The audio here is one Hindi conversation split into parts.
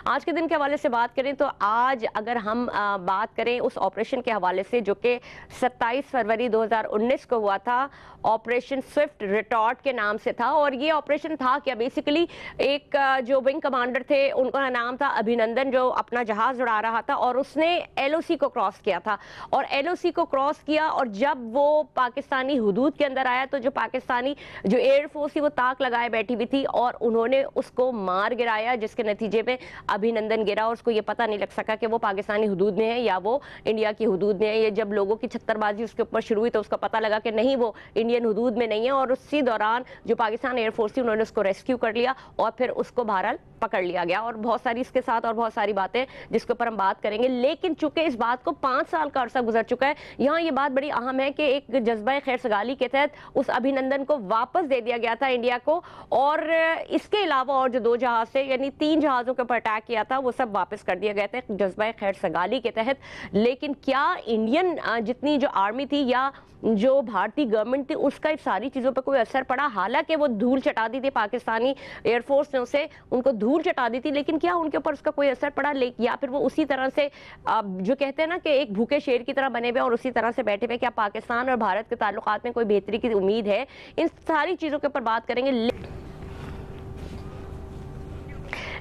आज के दिन के हवाले से बात करें तो आज अगर हम बात करें उस ऑपरेशन के हवाले से जो कि 27 फरवरी 2019 को हुआ था, ऑपरेशन स्विफ्ट रिटॉर्ट के नाम से था। और ये ऑपरेशन था क्या, बेसिकली एक जो विंग कमांडर थे उनका नाम था अभिनंदन, जो अपना जहाज उड़ा रहा था और उसने एलओसी को क्रॉस किया था। और एलओसी को क्रॉस किया और जब वो पाकिस्तानी हुदूद के अंदर आया तो जो पाकिस्तानी जो एयरफोर्स थी वो ताक लगाए बैठी हुई थी और उन्होंने उसको मार गिराया, जिसके नतीजे में अभिनंदन गिरा और उसको ये पता नहीं लग सका कि वो पाकिस्तानी हुदूद में है या वो इंडिया की हुदूद में है। ये जब लोगों की छत्तरबाजी उसके ऊपर शुरू हुई तो उसको पता लगा कि नहीं, वो इंडियन हुदूद में नहीं है। और उसी दौरान जो पाकिस्तान एयरफोर्स थी उन्होंने उसको रेस्क्यू कर लिया और फिर उसको बहरहाल पकड़ लिया गया। और बहुत सारी इसके साथ और बहुत सारी बातें जिसके ऊपर हम बात करेंगे, लेकिन चूंकि इस बात को 5 साल का अरसा गुजर चुका है, यहाँ ये बात बड़ी अहम है कि एक जज्बा खैरसगाली के तहत उस अभिनंदन को वापस दे दिया गया था इंडिया को। और इसके अलावा और जो 2 जहाज थे, यानी 3 जहाजों के ऊपर अटैक किया था, वो सब वापस कर दिया गया था जज्बा खैरसगाली के तहत। लेकिन क्या इंडियन जितनी जो आर्मी थी या जो भारतीय गवर्नमेंट थी उसका इस सारी चीज़ों पर कोई असर पड़ा? हालांकि वो धूल चटा दी थी, पाकिस्तानी एयरफोर्स ने उसे उनको धूल चटा दी थी, लेकिन क्या उनके ऊपर उसका कोई असर पड़ा? या फिर वो उसी तरह से जो कहते हैं ना कि एक भूखे शेर की तरह बने हुए और उसी तरह से बैठे हुए? क्या पाकिस्तान और भारत के ताल्लुकात में कोई बेहतरी की उम्मीद है? इन सारी चीज़ों के ऊपर बात करेंगे।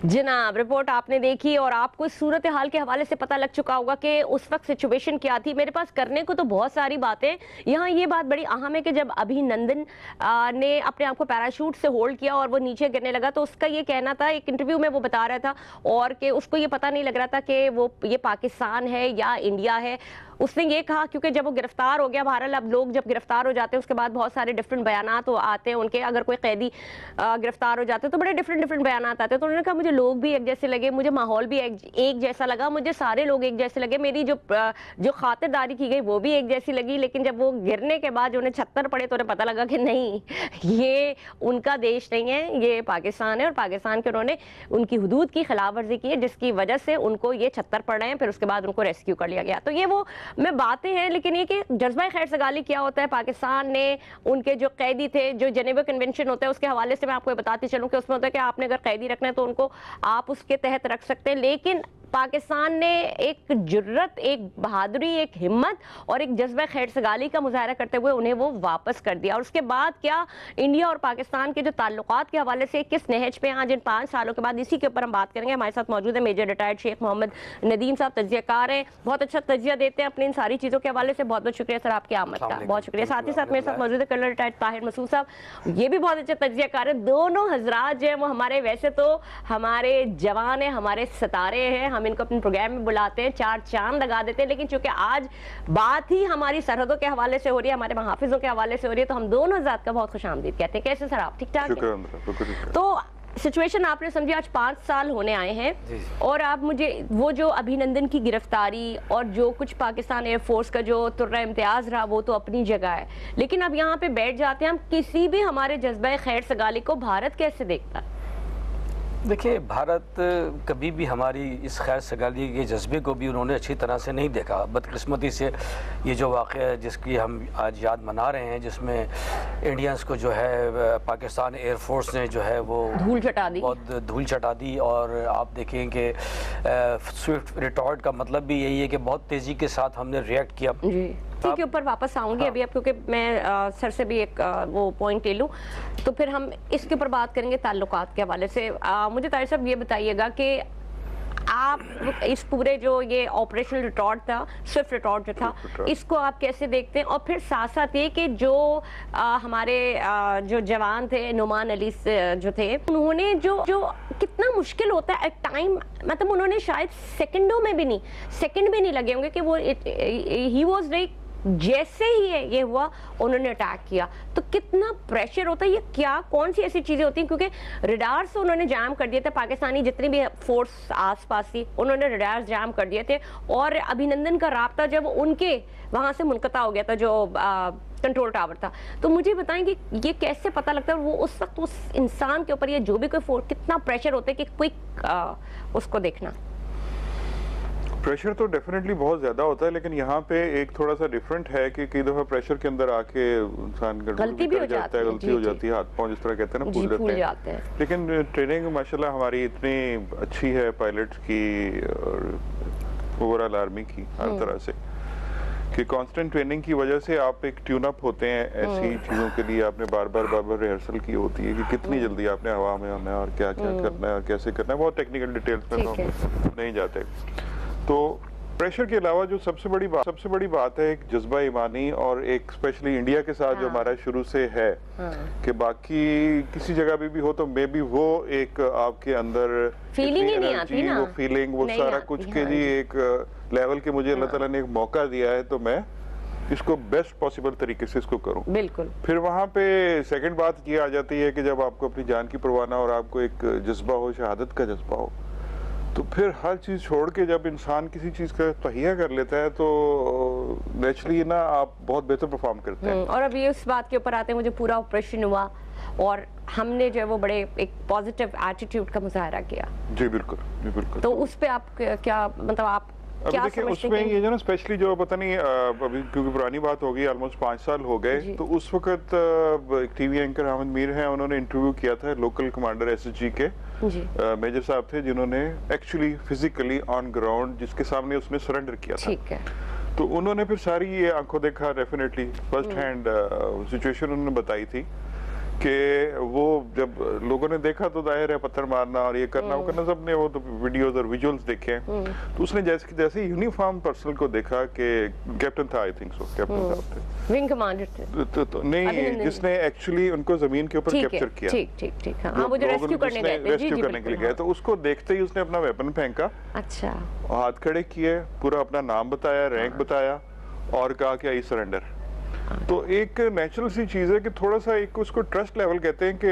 जनाब, रिपोर्ट आपने देखी और आपको इस सूरत हाल के हवाले से पता लग चुका होगा कि उस वक्त सिचुएशन क्या थी। मेरे पास करने को तो बहुत सारी बातें, यहाँ ये बात बड़ी अहम है कि जब अभिनंदन ने अपने आप को पैराशूट से होल्ड किया और वो नीचे गिरने लगा तो उसका ये कहना था, एक इंटरव्यू में वो बता रहा था, और कि उसको ये पता नहीं लग रहा था कि वो ये पाकिस्तान है या इंडिया है। उसने ये कहा क्योंकि जब वो गिरफ्तार हो गया, बहरहाल अब लोग जब गिरफ्तार हो जाते हैं उसके बाद बहुत सारे डिफरेंट बयानात आते हैं उनके। अगर कोई कैदी गिरफ्तार हो जाते हैं तो बड़े डिफरेंट बयानात आते हैं। तो उन्होंने कहा मुझे लोग भी एक जैसे लगे, मुझे माहौल भी एक जैसा लगा, मुझे सारे लोग एक जैसे लगे, मेरी जो खातिरदारी की गई वो भी एक जैसी लगी। लेकिन जब वो गिरने के बाद उन्हें 76 पड़े तो उन्हें पता लगा कि नहीं, ये उनका देश नहीं है, ये पाकिस्तान है और पाकिस्तान के उन्होंने उनकी हुदूद की खिलाफ वर्जी की है, जिसकी वजह से उनको ये 76 पड़ रहे हैं। फिर उसके बाद उनको रेस्क्यू कर लिया गया। तो ये वो में बातें हैं, लेकिन ये कि जज्बा खैरसगाली क्या होता है, पाकिस्तान ने उनके जो कैदी थे, जो जेनेवा कन्वेंशन होता है उसके हवाले से मैं आपको बताती चलूं कि उसमें होता है कि आपने अगर कैदी रखना है तो उनको आप उसके तहत रख सकते हैं। लेकिन पाकिस्तान ने एक जुर्रत, एक बहादुरी, एक हिम्मत और एक जज्बा खैरसगाली का मुजाहरा करते हुए उन्हें वो वापस कर दिया। और उसके बाद क्या इंडिया और पाकिस्तान के जो ताल्लुकात के हवाले से किस नहज पे आज इन 5 सालों के बाद, इसी के ऊपर हम बात करेंगे। हमारे साथ मौजूद है मेजर रिटायर्ड शेख मोहम्मद नदीम साहब, तज्जियाकार हैं, बहुत अच्छा तज्जिया देते हैं अपनी इन सारी चीज़ों के हवाले से। बहुत बहुत शुक्रिया सर आपकी आमद का, बहुत शुक्रिया। साथ ही साथ मेरे साथ मौजूद है कर्नल रिटायर्ड ताहिर मसूद साहब, ये भी बहुत अच्छे तज्जियाकार हैं। दोनों हजरात जो है वो हमारे वैसे तो हमारे जवान हैं, हमारे सितारे हैं, हम इनको अपने प्रोग्राम में बुलाते हैं, 4 चांद लगा देते हैं। लेकिन चूंकि आज बात ही हमारी सरहदों के हवाले से हो रही है, हमारे महाफिजों के हवाले से हो रही है, तो हम दोनों हज़रात का बहुत खुशामदीद कहते हैं। कैसे सर आप, ठीक ठाक? तो सिचुएशन आपने समझी, आज 5 साल होने आए हैं और आप मुझे वो जो अभिनंदन की गिरफ्तारी और जो कुछ पाकिस्तान एयरफोर्स का जो तुर्रा इम्तियाज रहा वो तो अपनी जगह है, लेकिन अब यहाँ पे बैठ जाते हैं हम, किसी भी हमारे जज्बा खैरसगाली को भारत कैसे देखता है? देखिए, भारत कभी भी हमारी इस खैरसगाली के जज्बे को भी उन्होंने अच्छी तरह से नहीं देखा। बदकिस्मती से ये जो वाक़या है जिसकी हम आज याद मना रहे हैं, जिसमें इंडियंस को जो है पाकिस्तान एयरफोर्स ने जो है वो धूल चटा दी, बहुत धूल चटा दी। और आप देखें कि स्विफ्ट रिटॉर्ट का मतलब भी यही है कि बहुत तेज़ी के साथ हमने रिएक्ट किया। के ऊपर वापस आऊंगी अभी, अब क्योंकि मैं सर से भी एक वो पॉइंट ले लूँ तो फिर हम इसके ऊपर बात करेंगे ताल्लुकात के हवाले से। मुझे ताहिर साहब ये बताइएगा कि आप इस पूरे जो ये ऑपरेशन रिटॉर्ट था, स्विफ्ट रिटॉर्ट जो था, इसको आप कैसे देखते हैं? और फिर साथ साथ ये कि जो हमारे जो जवान थे, नुमान अली जो थे, उन्होंने जो कितना मुश्किल होता है एट टाइम, मतलब उन्होंने शायद सेकंड भी नहीं लगे होंगे कि वो ही वाज लाइक जैसे ही ये हुआ उन्होंने अटैक किया, तो कितना प्रेशर होता है, ये क्या कौन सी ऐसी चीज़ें होती हैं? क्योंकि रडार से उन्होंने जाम कर दिए थे, पाकिस्तानी जितनी भी फोर्स आसपास थी उन्होंने रडार जाम कर दिए थे और अभिनंदन का राब्ता जब उनके वहाँ से मुनक़ता हो गया था जो कंट्रोल टावर था। तो मुझे बताएं कि ये कैसे पता लगता है वो उस वक्त उस इंसान के ऊपर या जो भी कोई फोर्स, कितना प्रेशर होता है कि क्विक उसको देखना? प्रेशर तो डेफिनेटली बहुत ज्यादा होता है, लेकिन यहाँ पे एक थोड़ा सा डिफरेंट है कि कई दफा प्रेशर के अंदर आके इंसान गलती भी हो जाती है, गलती हो जाती है, हाथ पांव जिस तरह कहते हैं ना जी, फूल फूल जाते जाते हैं। हैं। लेकिन ट्रेनिंग माशाल्लाह हमारी इतनी अच्छी है पायलट्स की और ओवरऑल आर्मी की हर तरह से, कि कांस्टेंट ट्रेनिंग की वजह से आप एक ट्यून अप होते हैं ऐसी चीज़ों के लिए। आपने बार बार रिहर्सल की होती है कि कितनी जल्दी आपने हवा में होना है और क्या क्या करना है और कैसे करना है। बहुत टेक्निकल डिटेल्स में तो ठीक हम नहीं जाते। तो प्रेशर के अलावा जो सबसे बड़ी बात है एक जज्बा ईमानी, और एक स्पेशली इंडिया के साथ जो हमारा शुरू से है कि बाकी किसी जगह भी हो तो मे बी वो एक आपके अंदर फीलिंग ही नहीं आती ना, वो फीलिंग, वो नहीं सारा आती, कुछ के हाँ जी जी। एक लेवल के मुझे अल्लाह ताला ने एक मौका दिया है तो मैं इसको बेस्ट पॉसिबल तरीके से इसको करूं। बिल्कुल। फिर वहाँ पे सेकंड बात ये आ जाती है कि जब आपको अपनी जान की परवाह ना और आपको एक जज्बा हो, शहादत का जज्बा हो, तो फिर हर चीज़ छोड़ के जब इंसान किसी चीज़ का तहिया कर लेता है तो नेचुरली ना आप बहुत बेहतर परफॉर्म करते हैं। और अभी उस बात के ऊपर आते हैं, मुझे पूरा ऑपरेशन हुआ और हमने जो है वो बड़े एक पॉजिटिव एटीट्यूड का मुजाहरा किया। जी बिल्कुल, जी बिल्कुल। तो उस पे आप क्या मतलब आप अभी क्या देखिए समझते उसमें हैं ये जो ना स्पेशली जो पता नहीं अभी क्योंकि पुरानी बात हो गई, ऑलमोस्ट 5 साल हो गए, जी। तो उस वक्त एक टीवी एंकर अहमद मीर हैं, उन्होंने इंटरव्यू किया था लोकल कमांडर एसएसजी के जी मेजर साहब थे, जिन्होंने एक्चुअली फिजिकली ऑन ग्राउंड जिसके सामने उसने सरेंडर किया था। ठीक है। तो उन्होंने फिर सारी ये आंखों देखा डेफिनेटली फर्स्ट हैंड सिचुएशन उन्होंने बताई थी कि वो जब लोगों ने देखा तो जाहिर है पत्थर मारना और ये करना वो करना, सबने वो तो वीडियोस और विजुअल्स देखे हैं। तो उसने जैसे यूनिफॉर्म पर्सन को देखा कि कैप्टन था, आई थिंक सो कैप्टन साहब थे, विंग कमांडर थे। तो नहीं, जिसने एक्चुअली उनको जमीन के ऊपर ठीक है, कैप्चर किया। ठीक ठीक ठीक। हाँ, वो जो रेस्क्यू करने गए थे। जी रेस्क्यू जी करने के लिए बिल्कुल, गए, तो उसको देखते ही उसने अपना वेपन फेंका, अच्छा हाथ खड़े किए, पूरा अपना नाम बताया, रैंक बताया और कहा कि आई सरेंडर। तो एक नेचुरल सी चीज है कि थोड़ा सा एक उसको ट्रस्ट लेवल कहते हैं कि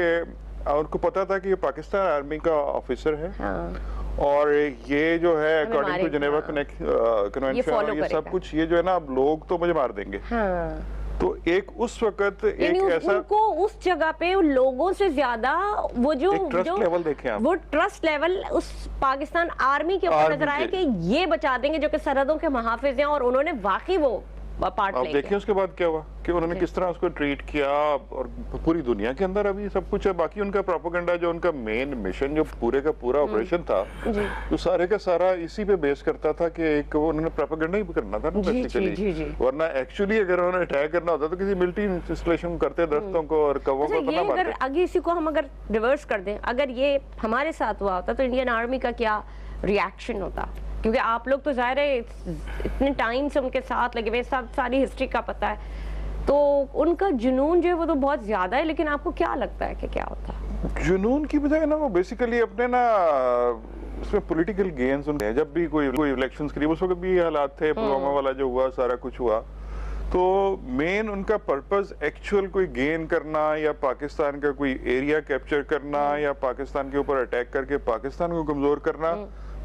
उनको पता था कि ये पाकिस्तान आर्मी का ऑफिसर है हाँ और ये जो है अकॉर्डिंग टू हमारे- जेनेवा हाँ। कन्वेंशन follow और ये सब करेगा। कुछ, ये जो है ना अब लोग तो मुझे मार देंगे। हाँ। तो एक उस वक्त एक यानी ऐसा उनको उस जगह पे उन लोगों से ज्यादा वो जो एक ट्रस्ट लेवल देखें आप, वो ट्रस्ट लेवल उस पाकिस्तान आर्मी के ऊपर आर्मी नजर आया के- कि ये बचा देंगे जो कि सरहदों के मुहाफिज हैं, और उन्होंने वाकई वो पार्ट आप ले देखिए उसके बाद क्या हुआ कि उन्होंने किस तरह उसको ट्रीट किया, और पूरी दुनिया के अंदर अभी सब कुछ है। बाकी उनका प्रोपेगेंडा जो उनका मेन मिशन जो पूरे का पूरा ऑपरेशन था, जी तो सारे का सारा इसी पे बेस करता था कि एक वो उन्होंने प्रोपेगेंडा ही करना था ना जी, बेसिकली। जी, जी। वरना एक्चुअली अगर उन्होंने अटैक करना होता तो किसी मिलिट्री इंस्टॉलेशन करते, दरख्तों को और कवों अच्छा, को ये पता अगर मारते। आगे इसी को हम अगर रिवर्स कर दें, अगर ये हमारे साथ हुआ होता तो इंडियन आर्मी का क्या रिएक्शन होता? क्योंकि आप लोग तो जाहिर है इतने टाइम से उनके साथ लगे हुए, सब सारी हिस्ट्री का पता है, तो उनका जुनून जो है वो तो बहुत ज्यादा है, लेकिन आपको क्या लगता है कि क्या होता? जुनून की बजाय ना वो बेसिकली अपने ना उसमें पॉलिटिकल गेन्स उनके, जब भी कोई इलेक्शंस करीब उस वक्त भी ये हालात थे, पुलवामा वाला जो हुआ सारा कुछ हुआ, तो मेन उनका पर्पस एक्चुअल कोई गेन करना या पाकिस्तान का कोई एरिया कैप्चर करना या पाकिस्तान के ऊपर अटैक करके पाकिस्तान को कमजोर करना,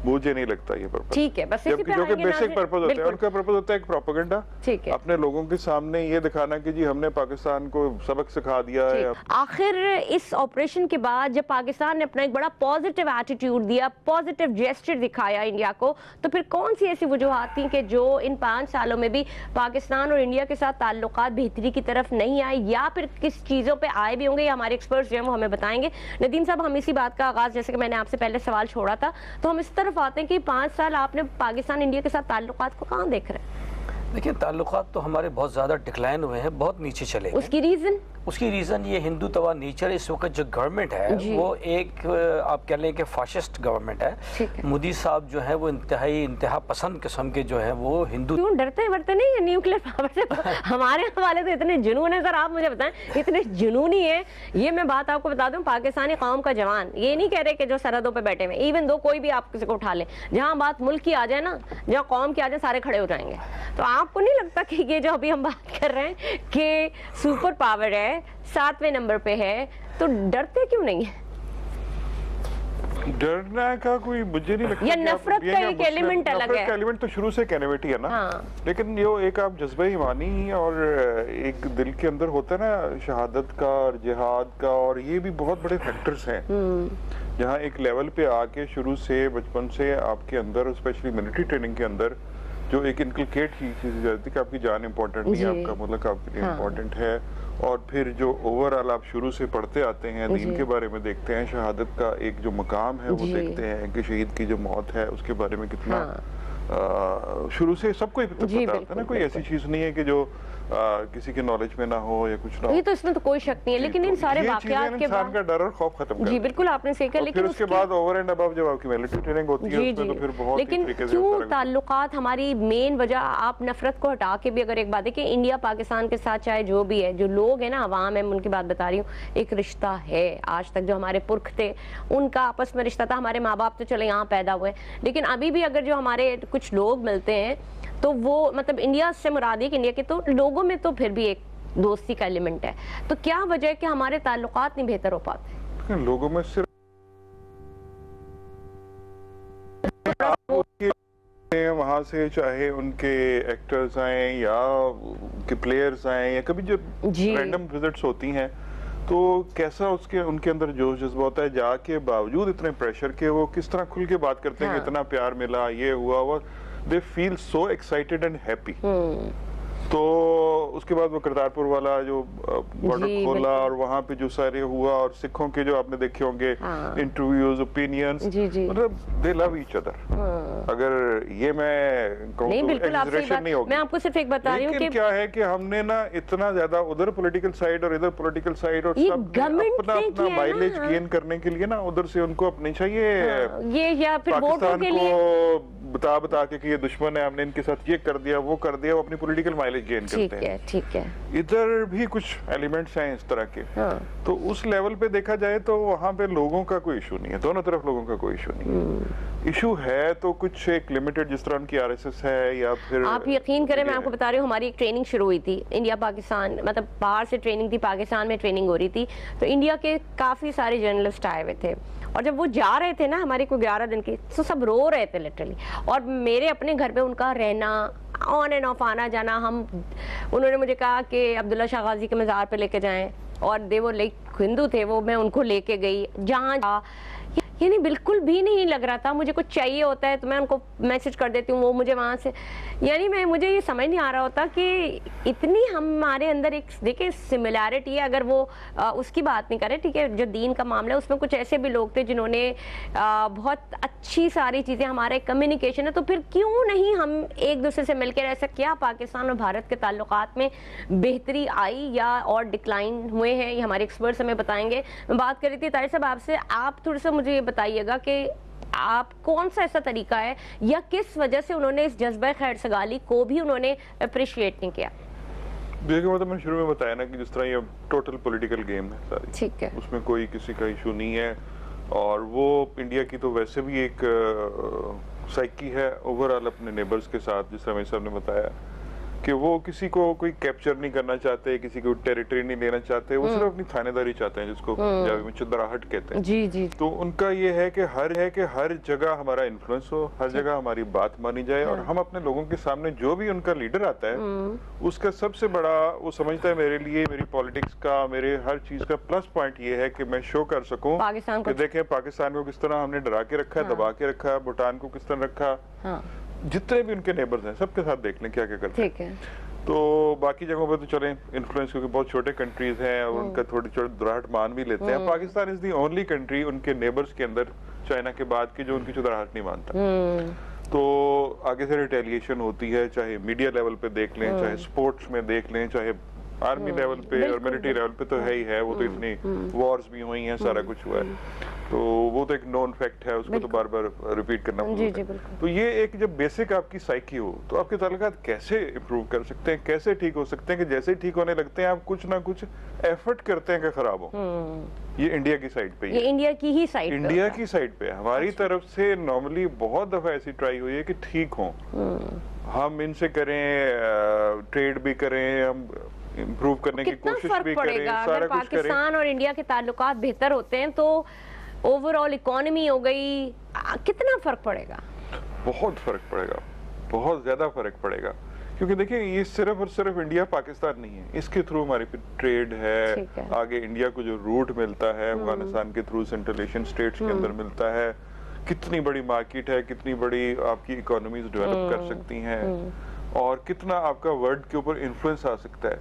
मुझे नहीं लगता ये पर्पस। ठीक है, बस इसी पे जो कि आएंगे बेसिक नाज़रीन। पर्पस होता है, बिल्कुल। उनका पर्पस होता है एक प्रोपेगेंडा, ठीक है। अपने लोगों के सामने ये दिखाना कि जी हमने पाकिस्तान को सबक सिखा दिया है। ठीक। आखिर इस ऑपरेशन के बाद जब पाकिस्तान ने अपना एक बड़ा पॉजिटिव एटीट्यूड दिया, पॉजिटिव जेस्चर दिखाया इंडिया को, तो फिर कौन सी ऐसी वजूहात थी कि जो इन 5 सालों में भी पाकिस्तान और इंडिया के साथ ताल्लुकात बेहतरी की तरफ नहीं आए, या फिर किस चीज़ों पे आए भी होंगे, या हमारे एक्सपर्ट्स जो हैं वो हमें बताएंगे। नदीम साहब, हम इसी बात का आगाज, जैसे कि मैंने आपसे पहले सवाल छोड़ा था, तो हम इस तरफ आते हैं कि 5 साल आपने पाकिस्तान इंडिया के साथ ताल्लुकात को कहाँ देख रहे हैं? देखिए ताल्लुकात तो हमारे बहुत ज़्यादा डिक्लाइन हुए हैं, बहुत नीचे चले गए। उसकी रीजन? उसकी रीज़न ये हिंदुत्व नेचर, इस वक्त जो गवर्नमेंट है वो एक आप कह लें कि फाशिस्ट गवर्नमेंट ठीक है। है। मोदी साहब जो है वो इंतहा पसंद किस्म के जो है वो हिंदू। क्यों डरते वरते नहीं है न्यूक्लियर पावर से? हमारे हवाले तो इतने जुनून है सर, आप मुझे बताएं, इतने जुनूनी है। ये मैं बात आपको बता दूं, पाकिस्तानी कौम का जवान ये नहीं कह रहे कि जो सरहदों पे बैठे हुए, इवन दो कोई भी आप किसी को उठा ले, जहां बात मुल्क की आ जाए ना, जहां कौम की आ जाए, सारे खड़े हो जाएंगे। तो आपको नहीं लगता कि ये जो अभी हम बात कर रहे हैं कि सुपर पावर है, 7वें नंबर पे है, तो डरते क्यों नहीं है? डरने का कोई मुझे नहीं लगता या कि आप नफरत ये का क्या एक मुस्लिम- एलिमेंट अलग नफरत है। का एलिमेंट तो शुरू से कैनेविटी है ना। हाँ। लेकिन यो एक आप जज्बा ईमानी और एक दिल के अंदर होता है ना, शहादत का और जिहाद का, और ये भी बहुत बड़े फैक्टर्स हैं जहाँ एक लेवल पे आके शुरू से बचपन से आपके अंदर, स्पेशली मिलिट्री ट्रेनिंग के अंदर, जो एक इनकलकेट की चीज़ जाती है कि आपकी जान इंपॉर्टेंट नहीं है, जी। आपका मुल्क आपके लिए हाँ। इम्पोर्टेंट है। और फिर जो ओवरऑल आप शुरू से पढ़ते आते हैं, दीन जी। के बारे में देखते हैं, शहादत का एक जो मकाम है वो जी। देखते हैं कि शहीद की जो मौत है उसके बारे में कितना हाँ। शुरू से सबको ही पता जी, होता है ना। कोई ऐसी चीज़ नहीं है कि जो किसी के नॉलेज में ना हो या कुछ ना हो। ये तो इसमें तो कोई शक नहीं है, जी, लेकिन तो इन सारे ये वाकयात चीज़ें के इंसान बाद का डर और खौफ खत्म कर जी बिल्कुल आपने सही कहा, और लेकिन फिर उसके उसके बाद ओवर एंड अबव जब आपकी मिलिट्री ट्रेनिंग होती है जी उसमें जी तो फिर बहुत ही लेकिन तरीके से क्यों होता है। ताल्लुकात हमारी मेन वजह, आप नफरत को हटा के भी अगर एक बात है कि इंडिया पाकिस्तान के साथ चाहे जो भी है, जो लोग हैं ना, अवाम है, उनकी बात बता रही हूँ, एक रिश्ता है। आज तक जो हमारे पुरख थे उनका आपस में रिश्ता था, हमारे माँ बाप तो चले यहाँ पैदा हुए, लेकिन अभी भी अगर जो हमारे कुछ लोग मिलते हैं तो वो मतलब इंडिया से मुराद है कि इंडिया के तो लोगों में तो फिर भी एक दोस्ती का एलिमेंट है। तो क्या वजह है कि हमारे ताल्लुकात नहीं बेहतर हो पाते? लोगों में सिर्फ वहां से, चाहे उनके एक्टर्स आए या उनके प्लेयर्स आए या कभी जब जी। रैंडम विजिट्स होती हैं तो कैसा उसके उनके अंदर जोश जज्बा होता है, जाके बावजूद इतने प्रेशर के वो किस तरह खुल के बात करते हैं कि इतना प्यार मिला, ये हुआ वो, they feel so excited and happy. तो उसके बाद वो करतारपुर वाला जो बॉर्डर जी, खोला बिल्कुल। और वहाँ पे जो सारे हुआ, और सिखों के जो आपने देखे होंगे हाँ। इंटरव्यूज, ओपिनियंस, जी, जी। मतलब दे लव ईच अदर। अगर ये मैं कहूँ नहीं तो बिल्कुल आप सही exaggeration बात, नहीं होगी। मैं आपको सिर्फ एक बता रही हूँ लेकिन कि क्या है कि हमने ना इतना ज्यादा उधर पॉलिटिकल साइड और इधर पॉलिटिकल साइड और ये सब government अपना ने अपना किया है माइलेज ना। गेन करने के लिए ना उधर से उनको अपने चाहिए ये या फिर वोटों पाकिस्तान के लिए। को बता बता के ये दुश्मन है, हमने इनके साथ ये कर दिया वो कर दिया, वो अपनी पॉलिटिकल माइलेज गेन ठीक करते हैं। है, ठीक है। इधर भी कुछ एलिमेंट्स हैं इस तरह के। हाँ। तो उस लेवल पे देखा जाए तो वहाँ पे लोगों का कोई इशू नहीं है, दोनों तरफ लोगों का कोई इशू नहीं है। इशू है तो कुछ एक लिमिटेड, जिस तरह उनकी आरएसएस है या फिर आप यकीन करें, मैं आपको बता रही हूँ, हमारी एक ट्रेनिंग शुरू हुई थी इंडिया पाकिस्तान, मतलब बाहर से ट्रेनिंग थी, पाकिस्तान में ट्रेनिंग हो रही थी, तो इंडिया के काफ़ी सारे जर्नलिस्ट आए हुए थे, और जब वो जा रहे थे ना हमारी कोई 11 दिन की, तो सब रो रहे थे लिटरली। और मेरे अपने घर पे उनका रहना, ऑन एंड ऑफ आना जाना, उन्होंने मुझे कहा कि अब्दुल्ला शाह गाजी के मज़ार पे लेके जाएं, और दे वो हिंदू थे वो, मैं उनको लेके गई जहाँ यानी बिल्कुल भी नहीं लग रहा था, मुझे कुछ चाहिए होता है तो मैं उनको मैसेज कर देती हूँ, वो मुझे वहाँ से, यानी मुझे ये समझ नहीं आ रहा होता कि इतनी हमारे अंदर एक देखिए सिमिलैरिटी है। अगर वो उसकी बात नहीं करें, ठीक है, जो दीन का मामला है उसमें कुछ ऐसे भी लोग थे जिन्होंने बहुत अच्छी सारी चीज़ें, हमारे कम्युनिकेशन है, तो फिर क्यों नहीं हम एक दूसरे से मिलकर, ऐसा क्या पाकिस्तान और भारत के ताल्लुकात में बेहतरी आई या और डिक्लाइन हुए हैं, ये हमारे एक्सपर्ट्स हमें बताएंगे। मैं बात कर रही थी तारिक साहब आपसे, आप थोड़ा सा मुझे बताइएगा कि आप कौन सा ऐसा तरीका है या किस वजह से उन्होंने इस जज्बा खैर सगाली को भी उन्होंने अप्रिशिएट नहीं किया? देखिए मतलब मैंने शुरू में बताया ना कि जिस तरह ये टोटल पॉलिटिकल गेम है सारी, ठीक है, उसमें कोई किसी का इशू नहीं है, और वो इंडिया की तो वैसे भी एक साइकी है ओवरऑल अपने नेबर्स के साथ, जिस तरह साहब ने बताया कि वो किसी को कोई कैप्चर नहीं करना चाहते, किसी को टेरिटरी नहीं लेना चाहते, वो सिर्फ अपनी थानेदारी चाहते हैं, जिसको पंजाबी में चुदराहट कहते हैं। जी जी। तो उनका ये है कि हर जगह हमारा इन्फ्लुएंस हो, हर जगह हमारी बात मानी जाए, और हम अपने लोगों के सामने जो भी उनका लीडर आता है उसका सबसे बड़ा वो समझता है मेरे लिए, मेरी पॉलिटिक्स का, मेरे हर चीज का प्लस पॉइंट ये है कि मैं शो कर सकूं पाकिस्तान को, कि देखें पाकिस्तान को किस तरह हमने डरा के रखा है, दबा के रखा है, भूटान को किस तरह रखा, हाँ जितने भी उनके नेबर्स हैं सबके साथ देख लें क्या क्या करते हैं। ठीक है। तो बाकी जगहों पे तो चलें इन्फ्लुएंस, क्योंकि बहुत छोटे कंट्रीज हैं और उनका थोड़ी छोटी दुराहट मान भी लेते हैं। Pakistan is the only country उनके नेबर्स के अंदर, चाइना के बाद, की जो उनकी चुदराहट नहीं मानता। तो आगे से रिटेलिएशन होती है, चाहे मीडिया लेवल पे देख लें, चाहे स्पोर्ट्स में देख लें, चाहे आर्मी लेवल पे और मिलिट्री लेवल पे, तो है ही है, वो तो इतनी वॉर्स भी हुई हैं, सारा कुछ हुआ है, तो वो तो एक नोन फैक्ट है, उसको तो बार बार रिपीट करना पड़ता है। तो ये एक जब बेसिक आपकी साइकी हो तो आपके ताल्लुकात कैसे इम्प्रूव कर सकते हैं, कैसे ठीक हो सकते हैं, कि जैसे ठीक होने लगते हैं आप कुछ ना कुछ एफर्ट करते हैं कि खराब हो। ये इंडिया की साइड पे, ये इंडिया की ही साइड, इंडिया की साइड पे हमारी तरफ से नॉर्मली बहुत दफा ऐसी ट्राई हुई है कि ठीक हो, हम इनसे करें, ट्रेड भी करें, हम इम्प्रूव करने की कोशिश भी करें, सारा कुछ करें। पाकिस्तान और इंडिया के ताल्लुकात बेहतर होते हैं तो ओवरऑल इकोनॉमी हो गई, कितना फर्क पड़ेगा? बहुत फर्क पड़ेगा, बहुत ज्यादा फर्क पड़ेगा, क्योंकि देखिए ये सिर्फ और सिर्फ इंडिया पाकिस्तान नहीं है, इसके थ्रू हमारी ट्रेड ठीक है, है। आगे इंडिया को जो रूट मिलता है अफगानिस्तान के थ्रू सेंट्रल एशियन स्टेट्स के अंदर मिलता है, कितनी बड़ी मार्केट है, कितनी बड़ी आपकी इकोनॉमीज डेवलप कर सकती हैं और कितना आपका वर्ल्ड के ऊपर इन्फ्लुएंस आ सकता है।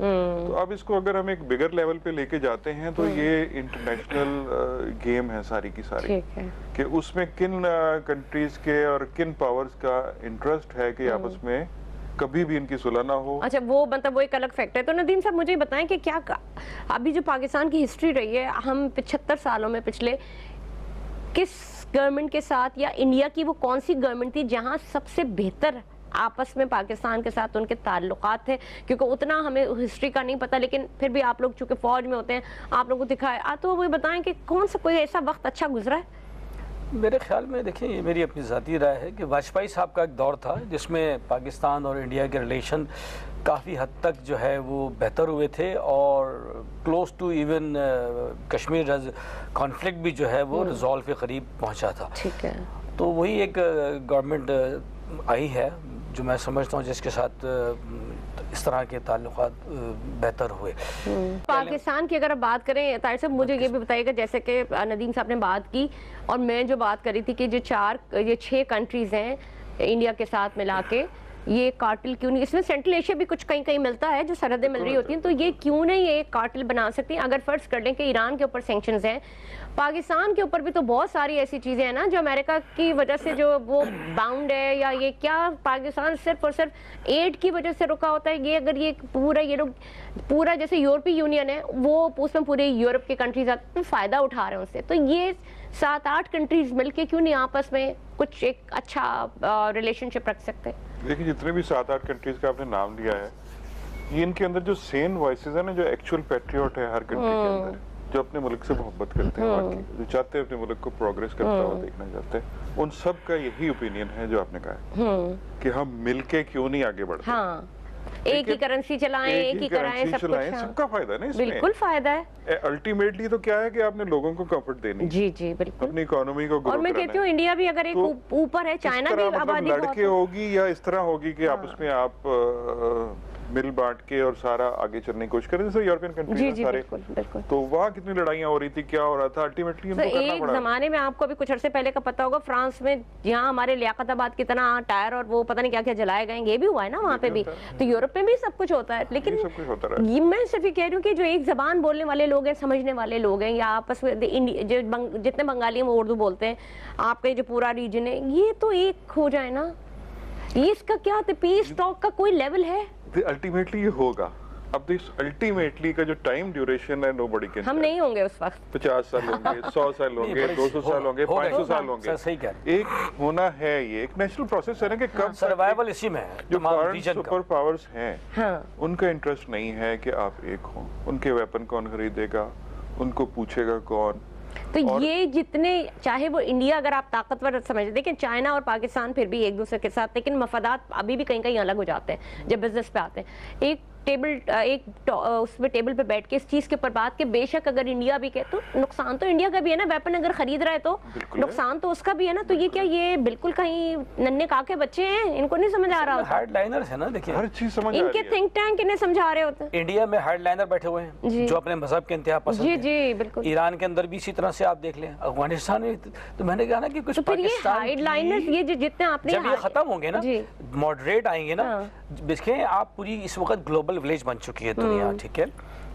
तो अब इसको अगर हम एक बिगर लेवल पे लेके जाते हैं तो ये इंटरनेशनल गेम है सारी की सारी, ठीक है। कि उसमें किन कंट्रीज के और किन पावर्स का इंटरेस्ट है कि आपस में कभी भी इनकी सुलह ना हो। अच्छा, वो मतलब वो एक अलग फैक्टर है। तो नदीम साहब मुझे बताएं कि क्या अभी जो पाकिस्तान की हिस्ट्री रही है, हम 75 सालों में पिछले किस गवर्नमेंट के साथ, या इंडिया की वो कौन सी गवर्नमेंट थी जहां सबसे बेहतर आपस में पाकिस्तान के साथ उनके ताल्लुकात थे? क्योंकि उतना हमें हिस्ट्री का नहीं पता, लेकिन फिर भी आप लोग चूंकि फौज में होते हैं, आप लोगों को दिखाए तो वो बताएं कि कौन सा कोई ऐसा वक्त अच्छा गुजरा है? मेरे ख्याल में देखिए, ये मेरी अपनी ज़ाती राय है कि वाजपेयी साहब का एक दौर था जिसमें पाकिस्तान और इंडिया के रिलेशन काफ़ी हद तक जो है वो बेहतर हुए थे और close to even Kashmir conflict भी जो है वो रिजॉल्व के करीब पहुंचा था। ठीक है। तो वही एक गवर्नमेंट आई है जो मैं समझता हूँ जिसके साथ इस तरह के ताल्लुकात बेहतर हुए। पाकिस्तान की अगर आप बात करें ताहिर साहब, मुझे ये भी बताइएगा, जैसे कि नदीम साहब ने बात की और मैं जो बात करी थी कि जो 6 कंट्रीज हैं इंडिया के साथ मिला के, ये कार्टेल क्यों नहीं, इसमें सेंट्रल एशिया भी कुछ कहीं कहीं मिलता है जो सरहदें मिल रही होती हैं, तो ये क्यों नहीं एक कार्टेल बना सकती हैं? अगर फर्ज कर लें कि ईरान के ऊपर सैंक्शंस हैं, पाकिस्तान के ऊपर भी तो बहुत सारी ऐसी चीजें हैं ना जो अमेरिका की वजह से जो वो बाउंड है, या ये क्या पाकिस्तान सिर्फ और सिर्फ एड की वजह से रुका होता है? ये अगर ये लोग पूरा जैसे यूरोपीय यूनियन है, वो उसमें पूरे यूरोप के कंट्रीज आते हैं, फायदा उठा रहे हैं उससे, तो ये 7-8 कंट्रीज मिलके क्यों नहीं आपस में कुछ एक अच्छा रिलेशनशिप रख सकते? देखिए जितने भी 7-8 कंट्रीज का आपने नाम लिया है, ये इनके अंदर जो सेन वॉइसेस है ना, जो एक्चुअल पैट्रियट है हर कंट्री के अंदर, जो अपने मुल्क से मोहब्बत करते हैं, वाकई जो चाहते हैं अपने मुल्क को प्रोग्रेस करता हुआ देखना चाहते हैं, उन सब का यही ओपिनियन है जो आपने कहा है कि हम मिलके क्यों नहीं आगे बढ़ते। हाँ, एक ही करेंसी चलाएं, एक ही कराएं, सब कुछ। हाँ। सबका फायदा है ना इसमें। बिल्कुल फायदा है। अल्टीमेटली तो क्या है कि आपने लोगों को कंफर्ट देनी है, जी जी बिल्कुल, अपनी इकोनॉमी को ग्रो और मैं कराना कहती हूँ इंडिया भी अगर एक तो ऊपर है, चाइना की आबादी बहुत लड़के है। होगी या इस तरह होगी कि आपस में आप मिल बांट के और सारा आगे चलने की कोशिश करें, जैसे यूरोपियन जी कंट्रीज जी सारे, बिल्कुल बिल्कुल। तो वहाँ कितनी लड़ाइयाँ हो रही थी, क्या हो रहा था, अल्टीमेटली उनको करना एक पड़ा। जमाने में आपको अभी कुछ अर्से पहले का पता होगा, फ्रांस में जहाँ हमारे लियाकताबाद की तरह टायर और वो पता नहीं क्या क्या जलाए गए, ये भी हुआ है ना वहाँ पे भी, तो यूरोप में भी सब कुछ होता है। लेकिन सब कुछ होता रहा। ये मैं सिर्फ ये कह रही हूँ कि जो एक जबान बोलने वाले लोग हैं, समझने वाले लोग हैं, या आपस में जितने बंगाली हैं वो उर्दू बोलते हैं, आपका जो पूरा रीजन है, ये तो एक हो जाए ना, ये इसका क्या पीस टॉक का कोई लेवल है? अल्टीमेटली ये होगा। अब दिस अल्टीमेटली का जो टाइम ड्यूरेशन है, नोबडी कैन, हम नहीं होंगे उस वक्त। 50 साल होंगे, 100 साल होंगे, 200 साल होंगे, 500 साल होंगे, सही कह रहे हैं। एक होना है, ये एक नेचुरल प्रोसेस है ना कि कब सर्वाइवल इसी में है। जो तमाम करंट रीजन सुपर पावर्स हैं, हाँ। उनका इंटरेस्ट नहीं है कि आप एक हो, उनके वेपन कौन खरीदेगा, उनको पूछेगा कौन। तो ये जितने चाहे वो इंडिया अगर आप ताकतवर समझे, देखिए चाइना और पाकिस्तान फिर भी एक दूसरे के साथ, लेकिन मफादात अभी भी कहीं कहीं अलग हो जाते हैं जब बिजनेस पे आते हैं। एक उसमें टेबल पे बैठ के इस चीज के ऊपर बात के, बेशक अगर इंडिया भी कहे तो नुकसान तो इंडिया का भी है ना, वेपन अगर खरीद रहा है तो नुकसान तो उसका भी है ना। तो ये क्या ये बिल्कुल कहीं नन्हे काके बच्चे हैं, इनको नहीं समझ आ रहा होता? हार्डलाइनर्स है ना, देखिए हर चीज समझ आ इनके रही है। थिंक टैंक इन्हें समझा रहे होते हैं। इंडिया में हार्डलाइनर बैठे हुए हैं जो अपने मजहब के इंतहा पसंद जी हैं। जी बिल्कुल। ईरान के अंदर भी इसी तरह से आप देख लें, अफगानिस्तान में, तो मैंने कहा ना कि कुछ तो फिर ये पाकिस्तान हार्डलाइनर्स, ये जितने आपने जब ये खत्म होंगे ना, जी। मॉडरेट आएंगे ना, देखें आप, पूरी इस वक्त ग्लोबल विलेज बन चुकी है दुनिया, ठीक है,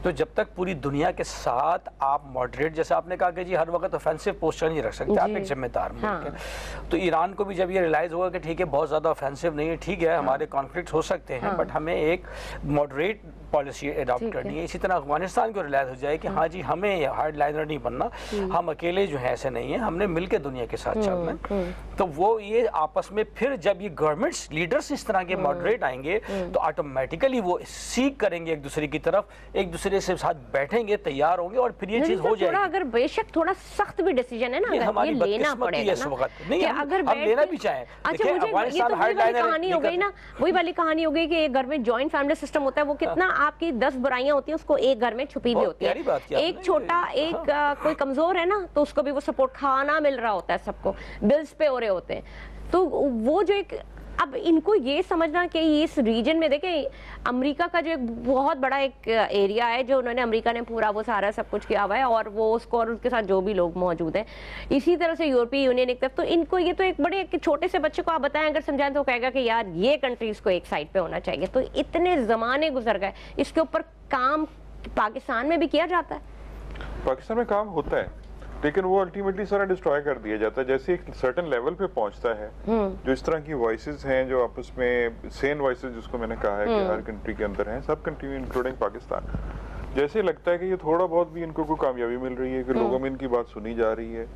तो जब तक पूरी दुनिया के साथ आप मॉडरेट, जैसे आपने कहा कि जी हर वक्त ऑफेंसिव पोस्टर नहीं रख सकते, आप एक जिम्मेदार मुल्क है, तो ईरान को भी जब ये रियलाइज होगा कि ठीक है बहुत ज़्यादा ऑफेंसिव नहीं है, ठीक है हमारे कॉन्फ्लिक्ट हो सकते हैं, बट हमें एक मॉडरेट पॉलिसी अडॉप्ट करनी है। इसी तरह अफगानिस्तान को रियलाइज हो जाए कि हाँ जी हमें हार्ड लाइनर नहीं बनना, हम अकेले जो है ऐसे नहीं है, हमने मिलकर दुनिया के साथ चलना है। तो वो ये आपस में फिर जब ये गवर्नमेंट्स लीडर्स इस तरह के मॉडरेट आएंगे तो ऑटोमेटिकली वो सीख करेंगे एक दूसरे की तरफ, एक दूसरे से साथ बैठेंगे, तैयार होंगे और फिर ये चीज हो जाएगी। अगर बेशक थोड़ा सख्त भी डिसीजन है ना, अगर ये लेना पड़ेगा ना, नहीं अगर हम लेना भी चाहें। अच्छा मुझे ये तो वही वाली कहानी हो गई ना, वही वाली कहानी हो गई कि एक घर में जॉइंट फैमिली सिस्टम होता है, वो कितना आपकी 10 बुराइयां होती हैं उसको एक घर में छुपी भी होती है। एक छोटा एक कोई कमजोर है ना, तो उसको भी वो सपोर्ट, खाना मिल रहा होता है सबको, बिल्स पे हो रहे होते हैं, तो वो जो एक अब इनको ये समझना कि इस रीजन में देखें, अमेरिका का जो एक बहुत बड़ा एक एरिया है जो उन्होंने, अमेरिका ने पूरा वो सारा सब कुछ किया हुआ है, और वो उसको और उसके साथ जो भी लोग मौजूद हैं, इसी तरह से यूरोपीय यूनियन एक तरफ, तो इनको ये तो एक बड़े एक छोटे से बच्चे को आप बताएं अगर समझाएं तो कहेगा कि यार ये कंट्रीज को एक साइड पे होना चाहिए। तो इतने जमाने गुजर गए, इसके ऊपर काम पाकिस्तान में भी किया जाता है। पाकिस्तान में काम होता है, लेकिन वो अल्टीमेटली सारा डिस्ट्रॉय कर दिया जाता है। जैसे एक सर्टेन लेवल पे पहुंचता है, जो इस तरह की वॉइसेस हैं जो आपस में सेन वॉइसेस जिसको मैंने कहा है कि हर कंट्री के अंदर हैं, सब कंट्री इंक्लूडिंग पाकिस्तान, जैसे लगता है कि ये थोड़ा बहुत भी इनको कोई कामयाबी मिल रही है कि लोगों में इनकी बात सुनी जा रही है,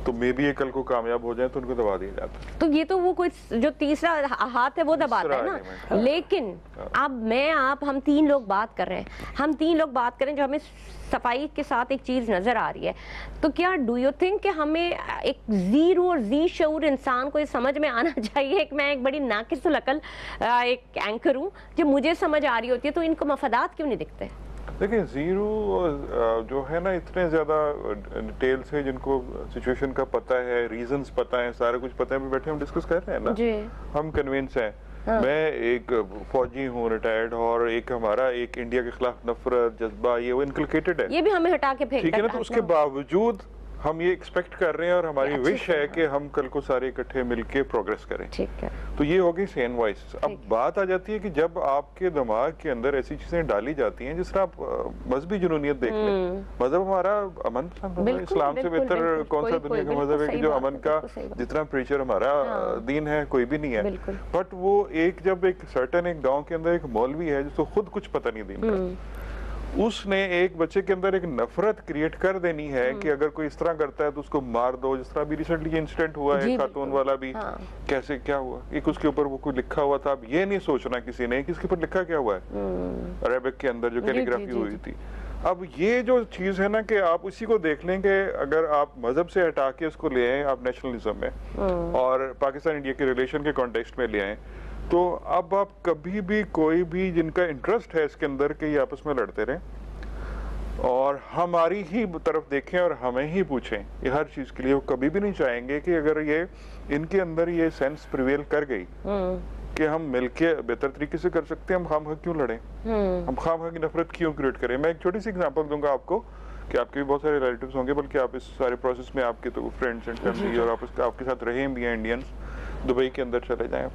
तो मे भी ये कल को कामयाब हो जाए तो उनको दबा दिया जाता है। तो ये तो वो कोई जो तीसरा हाथ है वो दबाता है ना। लेकिन अब मैं आप हम तीन लोग बात कर रहे हैं, हम तीन लोग बात करें जो हमें सफाई के साथ एक चीज नजर आ रही है, तो क्या डू यू थिंक कि हमें एक जीरो और जी शऊर इंसान को ये समझ में आना चाहिए कि मैं एक बड़ी नाकिसुल अकल एक एंकर हूँ, जब मुझे समझ आ रही होती है तो इनको मफादात क्यों नहीं दिखते? देखिए जीरो जो है ना, इतने ज्यादा डिटेल्स है जिनको सिचुएशन का पता है, रीजंस पता है, सारा कुछ पता है, बैठे हम डिस्कस कर रहे हैं ना जी। हम कन्विंस हैं। हाँ। मैं एक फौजी हूँ रिटायर्ड, और एक हमारा एक इंडिया के खिलाफ नफरत जज्बा ये वो इनकलकेटेड है, ये भी हमें हटा के फेंक, ठीक है ना। तो उसके बावजूद हम ये एक्सपेक्ट कर रहे हैं और हमारी विश है कि हम कल को सारे इकट्ठे मिलके प्रोग्रेस करें, ठीक है। तो ये हो गई सेन वॉइस। अब बात आ जाती है कि जब आपके दिमाग के अंदर ऐसी चीजें डाली जाती हैं, जिस तरह आप मजहबी जुनूनियत देख लें, मजहब हमारा अमन पसंद है, इस्लाम से बेहतर कौन सा दुनिया का मजहब है कि जो अमन का जितना प्रीचर हमारा दीन है कोई भी नहीं है। बट वो एक जब एक सर्टन एक गाँव के अंदर एक मौलवी है जिसको खुद कुछ पता नहीं दीन का, उसने एक बच्चे के अंदर एक नफरत क्रिएट कर देनी है कि अगर कोई इस तरह करता है तो उसको मार दो। जिस तरह अभी रिसेंटली इंसिडेंट हुआ है खातून वाला भी, कैसे क्या हुआ, एक उसके ऊपर वो कोई लिखा हुआ था, अब ये नहीं सोचना किसी ने कि इसके ऊपर लिखा क्या हुआ है अरेबिक के अंदर जो कैलीग्राफी हुई थी। अब ये जो चीज है ना कि आप उसी को देख लें कि अगर आप मजहब से हटा के उसको ले आए आप नेशनलिज्म में और पाकिस्तान इंडिया के रिलेशन के कॉन्टेक्स्ट में ले आए, तो अब आप कभी भी कोई भी जिनका इंटरेस्ट है इसके अंदर के ये आपस में लड़ते रहें और हमारी ही तरफ देखें और हमें ही पूछें, ये हर चीज के लिए वो कभी भी नहीं चाहेंगे कि अगर ये इनके अंदर ये सेंस प्रिवेल कर गई कि हम मिलके बेहतर तरीके से कर सकते हैं, हम खामखा क्यों लड़ें, हम खामखा की नफरत क्यों क्रिएट करें। मैं एक छोटी सी एग्जांपल दूंगा आपको कि आपके भी बहुत सारे रिलेटिव्स होंगे, बल्कि आप इस सारे प्रोसेस में आपके तो फ्रेंड्स एंड फैमिली और आपके साथ रहे भी हैं इंडियंस, दुबई के अंदर चले जाएं,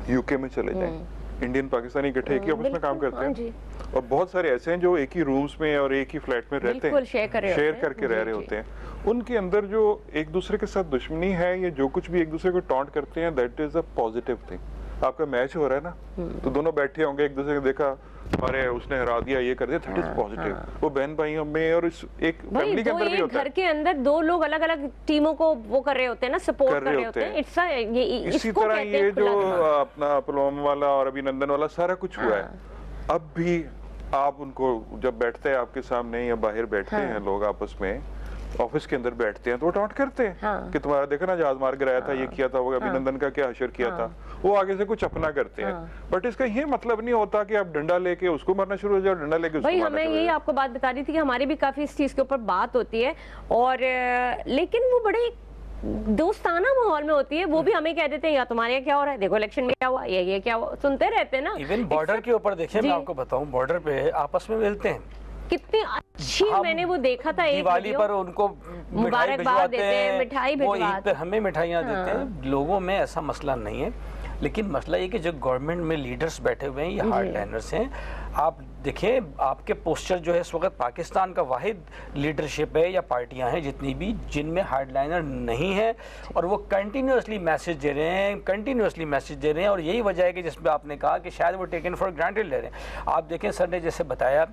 यूके में चले जाएं, इंडियन पाकिस्तानी इकट्ठे एक ही ऑफिस में काम करते हैं, और बहुत सारे ऐसे हैं जो एक ही रूम्स में और एक ही फ्लैट में रहते हैं, शेयर करके रह रहे होते हैं। उनके अंदर जो एक दूसरे के साथ दुश्मनी है, ये जो कुछ भी एक दूसरे को टॉन्ट करते हैं, that is a positive thing. आपका मैच हो रहा है ना, तो दोनों बैठे होंगे, एक दूसरे को देखा, अरे उसने हरा दिया, ये कर दिया, दैट इज पॉजिटिव। वो बहन भाइयों में और इस एक फैमिली के अंदर भी होता है। घर के अंदर दो लोग अलग अलग टीमों को वो कर रहे होते हैं ना, सपोर्ट कर रहे होते हैं। इसी तरह ये जो अपना पुलवामा वाला और अभिनंदन वाला सारा कुछ हुआ है, अब भी आप उनको जब बैठते हैं आपके सामने या बाहर बैठते हैं लोग आपस में, ऑफिस के अंदर बैठते हैं तो वो टॉन्ट करते हैं कि तुम्हारा देखा ना जहाज मार गिराया था, ये किया था, वो अभिनंदन का क्या हशर किया था, वो आगे से कुछ अपना करते हैं। बट इसका ये मतलब नहीं होता कि आप डंडा लेके उसको मारना शुरू हो जाओ, डंडा लेके उसको मारना। मैं यही आपको बात बता रही थी कि हमारी भी काफी इस चीज के ऊपर बात होती है, और लेकिन वो बड़े दोस्ताना माहौल में होती है। वो भी हमें कह देते हैं या तुम्हारे यहाँ क्या हो रहा है, देखो इलेक्शन में क्या हुआ, ये क्या हुआ, सुनते रहते हैं ना। इवन बॉर्डर के ऊपर देखिए, मैं आपको बताऊं, बॉर्डर पे आपस में मिलते हैं, कितनी अच्छी मैंने वो देखा था। दिवाली पर उनको मुबारकबाद देते हैं, मिठाई भिजवाते हैं, हमें मिठाइयाँ देते हैं। लोगों में ऐसा मसला नहीं है, लेकिन मसला ये कि जो गवर्नमेंट में लीडर्स बैठे हुए हैं, ये हार्डलाइनर्स हैं। आप देखिए, आपके पोस्टर जो है इस वक्त पाकिस्तान का वाहिद लीडरशिप है या पार्टियां हैं जितनी भी, जिनमें हार्डलाइनर नहीं है, और वो कंटिन्यूसली मैसेज दे रहे हैं, और यही वजह है कि जिसमें आपने कहा कि शायद वो टेकन फॉर ग्रांटेड ले रहे हैं। आप देखें, सर ने जैसे बताया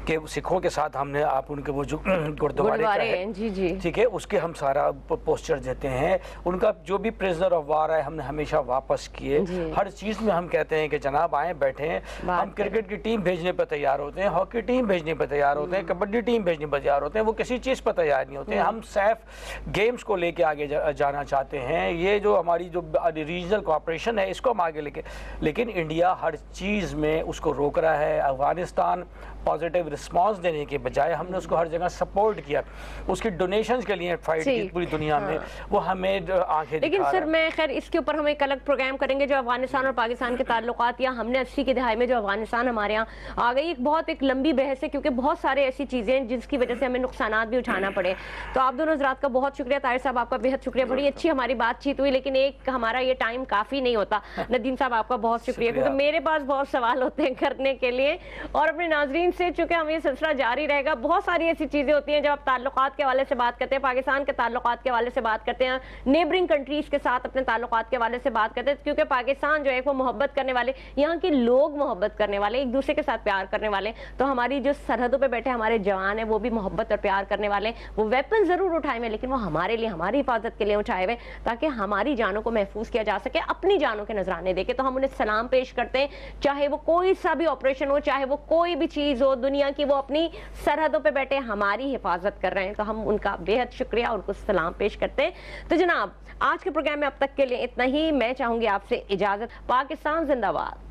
कि सिखों के साथ हमने आप उनके वो जो गुरुद्वारे का है, ठीक है, उसके हम सारा पोस्टर देते हैं। उनका जो भी प्रिजनर ऑफ वार है हमने हमेशा वापस किए। हर चीज़ में हम कहते हैं कि जनाब आए बैठे हैं, हम क्रिकेट की टीम भेजने पर तैयार होते हैं, हॉकी टीम भेजने पर तैयार होते हैं, कबड्डी टीम भेजने पर तैयार होते हैं, वो किसी चीज़ पर तैयार नहीं होते हैं। हम सिर्फ गेम्स को लेके आगे जाना चाहते हैं। ये जो हमारी जो रीजनल कोऑपरेशन है इसको हम आगे लेके, लेकिन इंडिया हर चीज़ में उसको रोक रहा है। अफगानिस्तान पॉजिटिव रिस्पांस देने के बजाय हमने उसको हर जगह सपोर्ट किया, उसकी डोनेशंस के लिए फाइट की पूरी दुनिया में, वो हमें आंखें लेकिन दिखा सर रहा है। मैं खैर इसके ऊपर हम एक अलग प्रोग्राम करेंगे जो अफगानिस्तान और पाकिस्तान के ताल्लुकात, या हमने 80 की दहाई में जो अफगानिस्तान हमारे यहाँ आ गई, एक लंबी बहस है, क्योंकि बहुत सारे ऐसी चीजें हैं जिसकी वजह से हमें नुकसानात भी उठाना पड़े। तो आप दोनों हज़रात का बहुत शुक्रिया, ताहिर साहब आपका बेहद शुक्रिया, बड़ी अच्छी हमारी बातचीत हुई, लेकिन एक हमारा ये टाइम काफी नहीं होता। नदीम साहब आपका बहुत शुक्रिया, क्योंकि मेरे पास बहुत सवाल होते हैं करने के लिए, और अपने नाजरीन से चूंकि हम ये सिलसिला जारी रहेगा। बहुत सारी ऐसी चीजें होती हैं जब आप ताल्लुकात के हवाले से बात करते हैं, पाकिस्तान के ताल्लुकात के हवाले से बात करते हैं, नेबरिंग कंट्रीज के साथ अपने ताल्लुकात के हवाले से बात करते हैं, क्योंकि पाकिस्तान जो है वो मोहब्बत करने वाले, यहाँ के लोग मोहब्बत करने वाले, एक दूसरे के साथ प्यार करने वाले। तो हमारी जो सरहदों पे बैठे हमारे जवान हैं वो भी मोहब्बत और प्यार करने वाले। वो वेपन जरूर उठाए हुए, लेकिन वो हमारे लिए, हमारी हिफाजत के लिए उठाए हुए, ताकि हमारी जानों को महफूज किया जा सके, अपनी जानों के नजराने देके। तो हम उन्हें सलाम पेश करते हैं, चाहे वो कोई सा भी ऑपरेशन हो, चाहे वो कोई भी चीज हो दुनिया की, वो अपनी सरहदों पे बैठे हमारी हिफाजत कर रहे हैं। तो हम उनका बेहद शुक्रिया, उनको सलाम पेश करते हैं। तो जनाब आज के प्रोग्राम में अब तक के लिए इतना ही। मैं चाहूंगी आपसे इजाजत। पाकिस्तान जिंदाबाद।